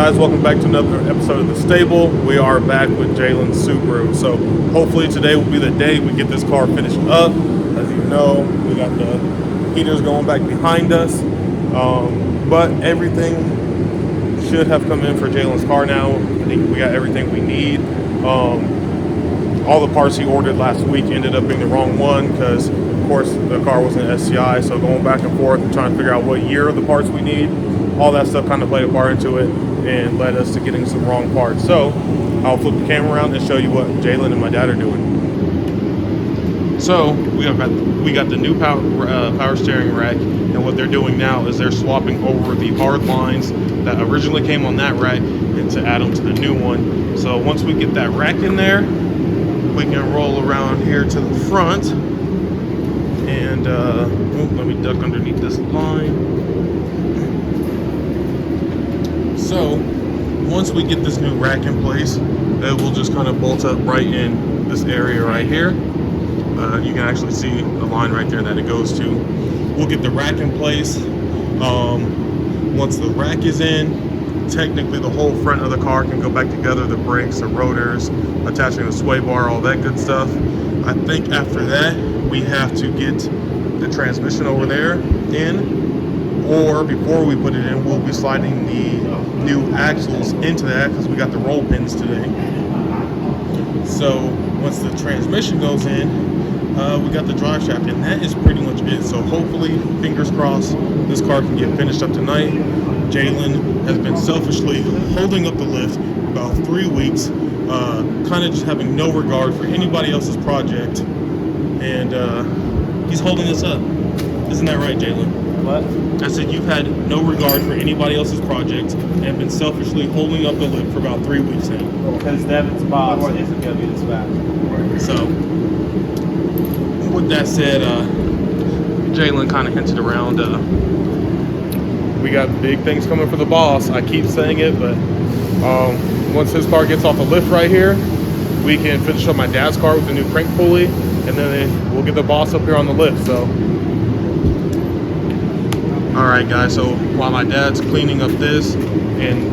guys, welcome back to another episode of The Stable. We are back with Jalen's Subaru. So hopefully today will be the day we get this car finished up. As you know, we got the heaters going back behind us. But everything should have come in for Jalen's car now. I think we got everything we need. All the parts he ordered last week ended up being the wrong one because, of course, the car wasn't STI. So going back and forth and trying to figure out what year of the parts we need, all that stuff kind of played a part into it and led us to getting some wrong parts. So I'll flip the camera around and show you what Jalen and my dad are doing. So we got the new power steering rack, and what they're doing now is they're swapping over the hard lines that originally came on that rack and to add them to the new one. So once we get that rack in there, we can roll around here to the front and let me duck underneath this line. So once we get this new rack in place, it will just kind of bolt up right in this area right here. You can actually see the line right there that it goes to. We'll get the rack in place. Once the rack is in, technically the whole front of the car can go back together, the brakes, the rotors, attaching the sway bar, all that good stuff. I think after that we have to get the transmission over there in, or before we put it in, we'll be sliding the new axles into that because we got the roll pins today. So once the transmission goes in, we got the drive shaft, and that is pretty much it. So hopefully, fingers crossed, this car can get finished up tonight. Jalen has been selfishly holding up the lift for about 3 weeks, kind of just having no regard for anybody else's project, and he's holding this up. Isn't that right, Jalen? What? I said you've had no regard for anybody else's project and been selfishly holding up the lift for about 3 weeks now. Because Devin's boss isn't going to be this fast. So, with that said, Jalen kind of hinted around, we got big things coming for the boss. I keep saying it, but once his car gets off the lift right here, we can finish up my dad's car with the new crank pulley, and then we'll get the boss up here on the lift. So, all right, guys. So while my dad's cleaning up this and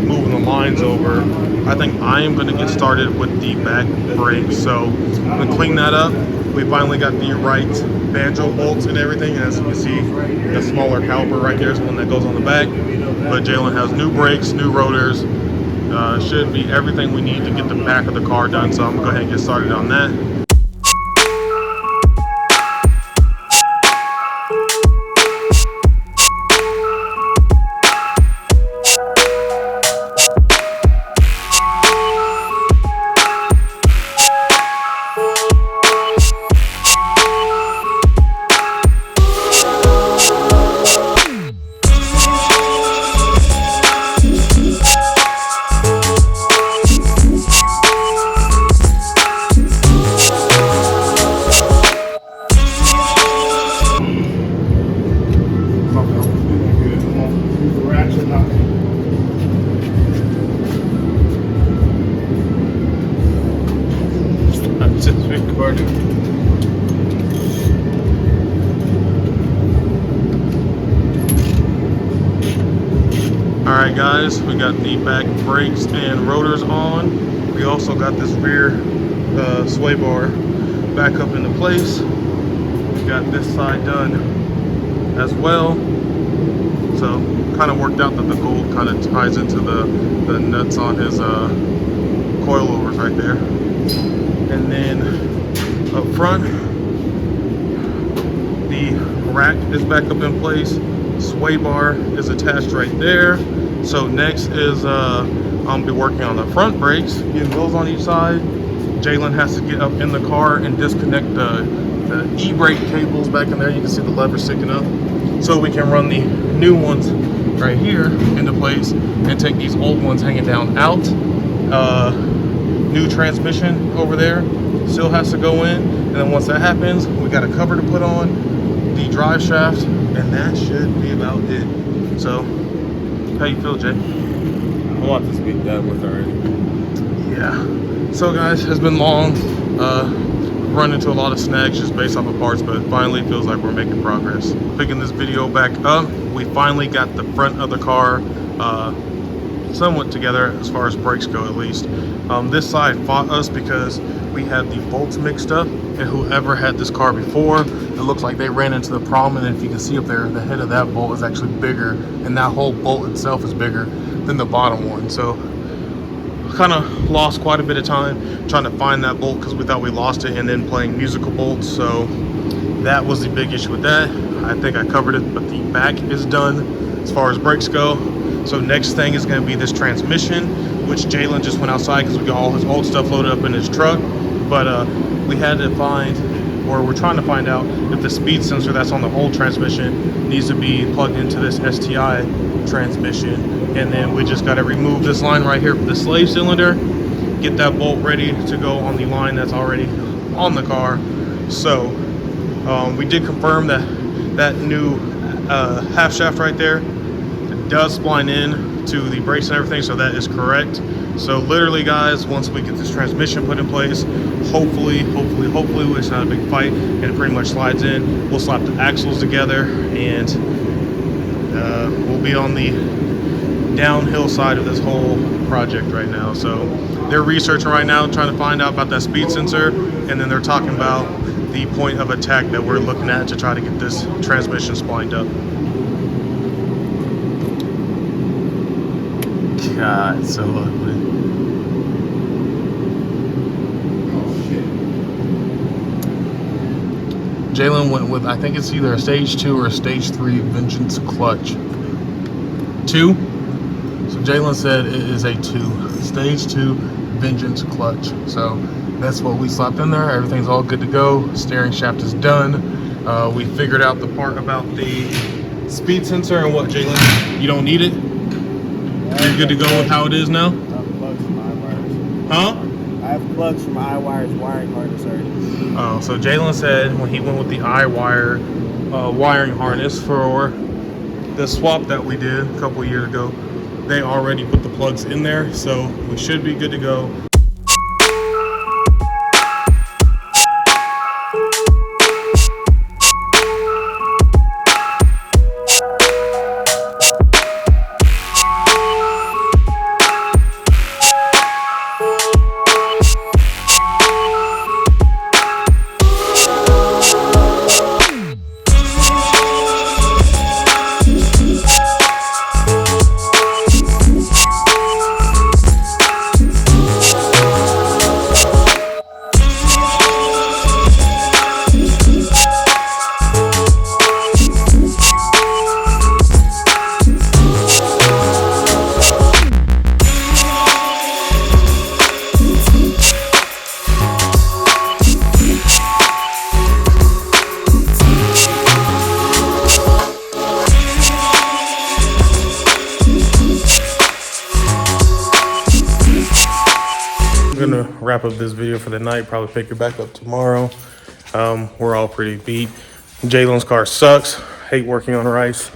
moving the lines over, I think I am going to get started with the back brakes. So I'm going to clean that up. We finally got the right banjo bolts and everything. And as you can see, the smaller caliper right there is the one that goes on the back. But Jalen has new brakes, new rotors. Should be everything we need to get the back of the car done. So I'm going to go ahead and get started on that. Alright guys, we got the back brakes and rotors on. We also got this rear sway bar back up into place. We got this side done as well. So kind of worked out that the gold kind of ties into the nuts on his coilovers right there. And then up front, the rack is back up in place. Sway bar is attached right there. So next is I'll be working on the front brakes, getting those on each side. Jalen has to get up in the car and disconnect the e-brake cables back in there. You can see the lever sticking up, so we can run the new ones right here into place and take these old ones hanging down out. New transmission over there still has to go in, and then once that happens, we got a cover to put on the drive shaft, and that should be about it. So how you feel, Jay? I want this to be done with already. Yeah. So guys, it's been long. Run into a lot of snags just based off of parts, but finally it feels like we're making progress. Picking this video back up, we finally got the front of the car somewhat together as far as brakes go, at least. This side fought us because we had the bolts mixed up, and whoever had this car before, it looks like they ran into the problem. And if you can see up there, the head of that bolt is actually bigger, and that whole bolt itself is bigger than the bottom one. So kind of lost quite a bit of time trying to find that bolt because we thought we lost it, and then playing musical bolts. So that was the big issue with that. I think I covered it, but the back is done as far as brakes go. So next thing is going to be this transmission, which Jalen just went outside because we got all his old stuff loaded up in his truck. But we had to find, or we're trying to find out, if the speed sensor that's on the old transmission needs to be plugged into this STI transmission. And then we just got to remove this line right here for the slave cylinder, get that bolt ready to go on the line that's already on the car. So we did confirm that that new half shaft right there does spline in to the brakes and everything, so that is correct. So literally, guys, once we get this transmission put in place, hopefully it's not a big fight and it pretty much slides in, we'll slap the axles together, and we'll be on the downhill side of this whole project right now. So they're researching right now, trying to find out about that speed sensor, and then they're talking about the point of attack that we're looking at to try to get this transmission splined up. God, it's so ugly. Jalen went with, I think it's either a stage 2 or a stage 3 Vengeance clutch. 2? So Jalen said it is a 2. Stage 2 Vengeance clutch. So that's what we slapped in there. Everything's all good to go. Steering shaft is done. We figured out the part about the speed sensor and what, Jalen? You don't need it? You're good to go with how it is now? Huh? I have plugs from iWire's wiring harness already. Oh, so Jalen said when he went with the iWire wiring harness for the swap that we did a couple years ago, they already put the plugs in there, so we should be good to go. I'm gonna wrap up this video for the night, probably pick it back up tomorrow. We're all pretty beat. Jalen's car sucks. Hate working on rice.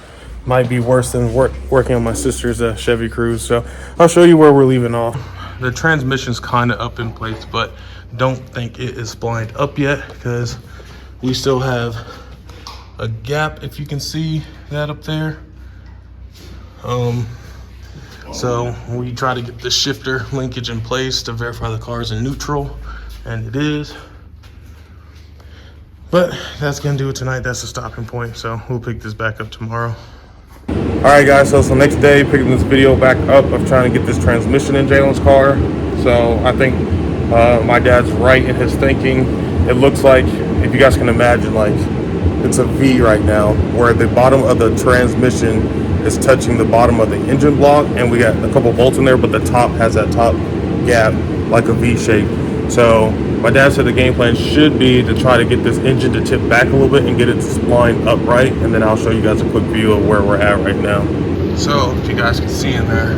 Might be worse than working on my sister's Chevy Cruze. So I'll show you where we're leaving off. The transmission's kind of up in place, but don't think it is splined up yet because we still have a gap, if you can see that up there. So we try to get the shifter linkage in place to verify the car's in neutral, and it is. But that's gonna do it tonight. That's the stopping point. So we'll pick this back up tomorrow. All right, guys. So next day, picking this video back up of trying to get this transmission in Jalen's car. So I think my dad's right in his thinking. It looks like, if you guys can imagine, like it's a V right now, where the bottom of the transmission is touching the bottom of the engine block, and we got a couple bolts in there, but the top has that top gap like a V shape. So my dad said the game plan should be to try to get this engine to tip back a little bit and get it to spline upright, and then I'll show you guys a quick view of where we're at right now. So if you guys can see in there,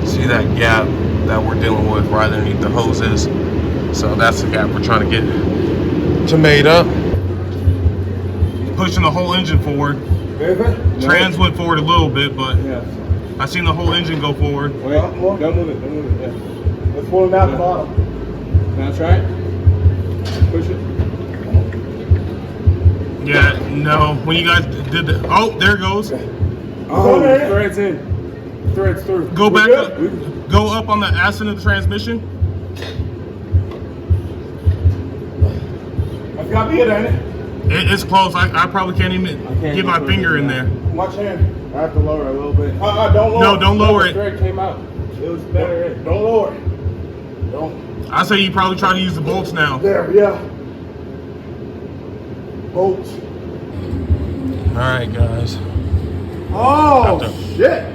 see that gap that we're dealing with right underneath the hoses. So that's the gap we're trying to get to made up. Pushing the whole engine forward. Trans went forward a little bit, but yeah. I seen the whole engine go forward. Wait, don't move it, yeah. Let's pull it out the bottom. Now try it. Push it. Yeah, no, when you guys did the, oh, there it goes. Oh, it's in. Threads through. Go We're back good? up. Go up on the ascent of the transmission. That's got to be it, ain't it? It's close. I probably can't even get my finger in there. Watch hand. I have to lower it a little bit. Don't lower it. No, don't lower it. The thread came out. It was better. Don't lower it. Don't. I say you probably try to use the bolts now. There, yeah. Bolts. All right, guys. Oh, shit.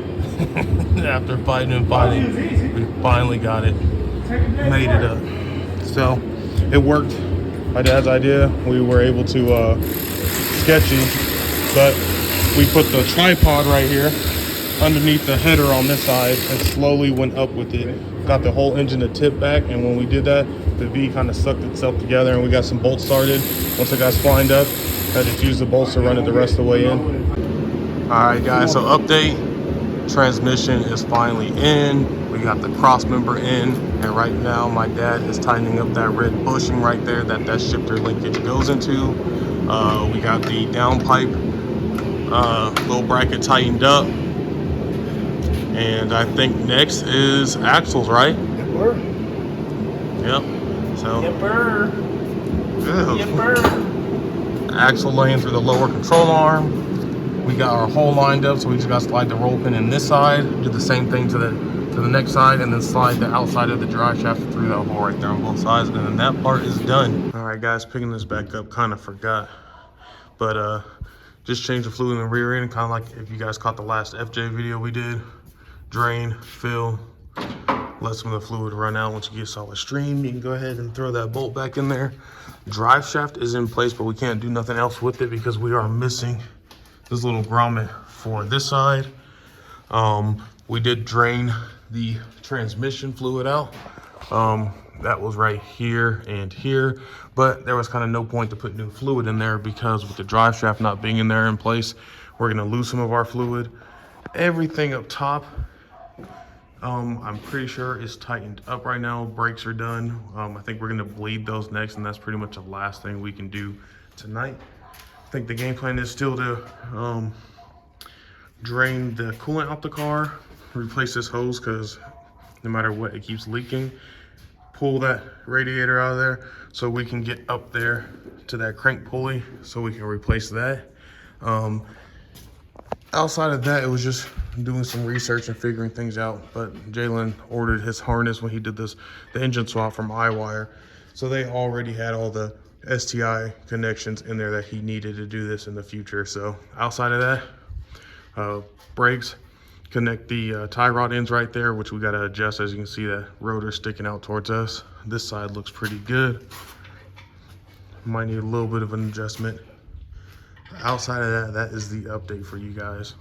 After fighting and fighting, we finally got it. Made it up. So it worked. My dad's idea. We were able to sketchy, but we put the tripod right here underneath the header on this side and slowly went up with it. Got the whole engine to tip back, and when we did that, the V kind of sucked itself together, and we got some bolts started. Once it got splined up, I just used the bolts to run it the rest of the way in. All right, guys. So update. Transmission is finally in. We got the cross member in, and right now my dad is tightening up that red bushing right there that shifter linkage goes into. We got the downpipe little bracket tightened up, and I think next is axles, right? Yep. So axle lane through the lower control arm. We got our hole lined up, so we just got to slide the roll pin in this side, do the same thing to the next side, and then slide the outside of the drive shaft through that hole right there on both sides, and then that part is done. All right, guys, picking this back up, kind of forgot, but just change the fluid in the rear end, kind of like if you guys caught the last FJ video we did. Drain, fill, let some of the fluid run out. Once you get solid stream, you can go ahead and throw that bolt back in there. Drive shaft is in place, but we can't do nothing else with it because we are missing this little grommet for this side. We did drain the transmission fluid out. That was right here and here, but there was kind of no point to put new fluid in there because with the drive shaft not being in there in place, we're gonna lose some of our fluid. Everything up top, I'm pretty sure is tightened up right now. Brakes are done. I think we're gonna bleed those next, and that's pretty much the last thing we can do tonight. I think the game plan is still to drain the coolant out the car, replace this hose because no matter what, it keeps leaking. Pull that radiator out of there so we can get up there to that crank pulley so we can replace that. Outside of that, it was just doing some research and figuring things out. But Jalen ordered his harness when he did the engine swap from iWire. So they already had all the STI connections in there that he needed to do this in the future. So outside of that, brakes, connect the tie rod ends right there, which we got to adjust. As you can see, that rotor sticking out towards us. This side looks pretty good. Might need a little bit of an adjustment. Outside of that, that is the update for you guys.